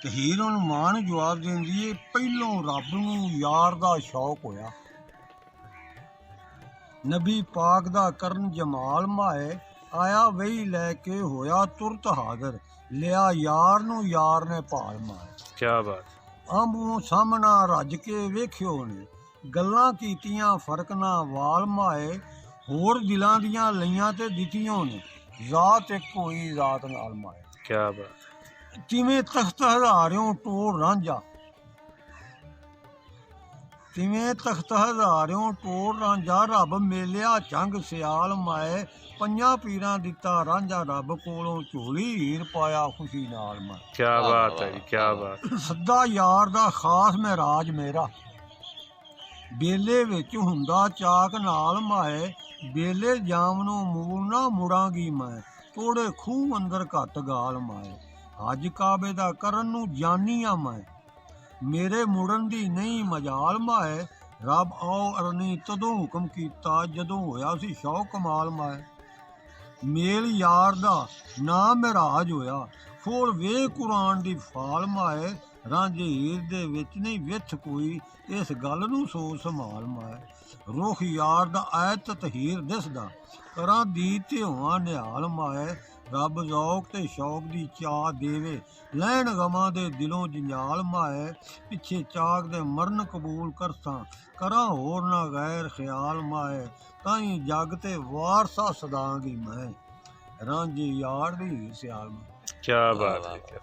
ਤੇ ਹੀਰ ਉਹਨੂੰ ਮਾਂ ਨੂੰ ਜਵਾਬ ਦਿੰਦੀ ਏ, ਪਹਿਲੋਂ ਰੱਬ ਨੂੰ ਯਾਰ ਦਾ ਸ਼ੌਕ ਹੋਇਆ, ਨਬੀ ਪਾਕ ਦਾ ਕਰਨ ਜਮਾਲ ਮਾਏ, ਆਇਆ ਵਹੀ ਲੈ ਕੇ ਹੋਇਆ ਤੁਰਤ ਹਾਜ਼ਰ, ਲਿਆ ਯਾਰ ਨੂੰ ਯਾਰ ਨੇ ਭਾਲ ਮਾਏ। ਕਿਆ ਬਾਤ। ਅੰਬੋਂ ਸਾਹਮਣਾ ਰੱਜ ਕੇ ਵੇਖਿਓ ਨੇ, ਗੱਲਾਂ ਕੀਤੀਆਂ ਫਰਕ ਨਾ ਵਾਲ ਮਾਏ, ਹੋਰ ਦਿਲਾਂ ਦੀਆਂ ਲਈਆਂ ਤੇ ਦਿੱਤੀਆਂ ਨੇ, ਜ਼ਾਤ ਇੱਕ ਹੋਈ ਜ਼ਾਤ ਨਾਲ ਮਾਏ। ਕਿਆ ਬਾਤ। ਕਿਵੇਂ ਤਖਤ ਹਜ਼ਾਰਿਓਂ ਟੋਰ ਰਾਂਝਾ, ਕਿਵੇਂ ਤਖਤ ਹਜ਼ਾਰਿਓਂ ਟੋਰ ਰਾਂਝਾ, ਰੱਬ ਮੇਲਿਆ ਜੰਗ ਸਿਆਲ ਮਾਏ, ਪੰਜਾਂ ਪੀਰਾਂ ਦਿੱਤਾ ਰਾਂਝਾ ਰੱਬ ਕੋਲੋਂ, ਝੋਲੀ ਹੀਰ ਪਾਇਆ ਖੁਸ਼ੀ ਨਾਲ ਮਾਏ। ਕਿਆ ਬਾਤ ਹੈ ਜੀ, ਕਿਆ ਬਾਤ। ਸੱਦਾ ਯਾਰ ਦਾ ਖਾਸ ਮਹਿਰਾਜ ਮੇਰਾ, ਬੇਲੇ ਵਿੱਚ ਹੁੰਦਾ ਚਾਕ ਨਾਲ ਮਾਏ, ਬੇਲੇ ਜਾਮ ਨੂੰ ਮੂਲ ਨਾ ਮੁੜਾਂਗੀ ਮੈਂ, ਤੋੜੇ ਖੂਹ ਅੰਦਰ ਘੱਟ ਗਾਲ ਮਾਏ। ਹਜ ਕਾਬੇ ਦਾ ਕਰਨ ਨੂੰ ਜਾਨੀ ਆ ਮੈਂ, ਮੇਰੇ ਮੁੜਨ ਦੀ ਨਹੀਂ ਮਜਾਲ ਮਾਏ, ਰੱਬ ਆਓ ਅਰਨੀ ਤਦੋਂ ਹੁਕਮ ਕੀਤਾ, ਜਦੋਂ ਹੋਇਆ ਸੀ ਸ਼ੌਕ ਕਮਾਲ ਮਾਏ। ਮੇਲ ਯਾਰ ਦਾ ਨਾ ਮਹਿਰਾਜ ਹੋਇਆ, ਫੋਲ ਵੇ ਕੁਰਾਨ ਦੀ ਫਾਲ ਮਾਏ, ਰਾਂਝੇ ਹੀਰ ਦੇ ਵਿੱਚ ਨਹੀਂ ਵਿਥ ਕੋਈ, ਇਸ ਗੱਲ ਨੂੰ ਸੋਚ ਸੰਭਾਲ ਮਾਏ। ਰੁਖ ਯਾਰ ਦਾ ਐਤ ਤਹੀਰ ਦਿਸਦਾ, ਕਰਾਂ ਦੀ ਤੇ ਹੋਵਾਂ ਨਿਹਾਲ ਮਾਏ, ਰੱਬ ਜ਼ੌਕ ਤੇ ਸ਼ੌਕ ਦੀ ਚਾਹ ਦੇਵੇ, ਲੈਣ ਗਮਾਂ ਦੇ ਦਿਲੋਂ ਜੰਜਾਲ ਮਾਏ, ਪਿੱਛੇ ਚਾਕ ਦੇ ਮਰਨ ਕਬੂਲ ਕਰਸਾਂ, ਕਰਾਂ ਹੋਰ ਨਾ ਗੈਰ ਖਿਆਲ ਮਾਏ, ਤਾਈਂ ਜੱਗ ਤੇ ਵਾਰਸਾ ਸਦਾਂਗੀ ਮੈਂ, ਰਾਂਝੇ ਯਾਰ ਦੀ ਸਿਆਲ ਮਾਏ। ਕਿਆ ਬਾਤ ਹੈ।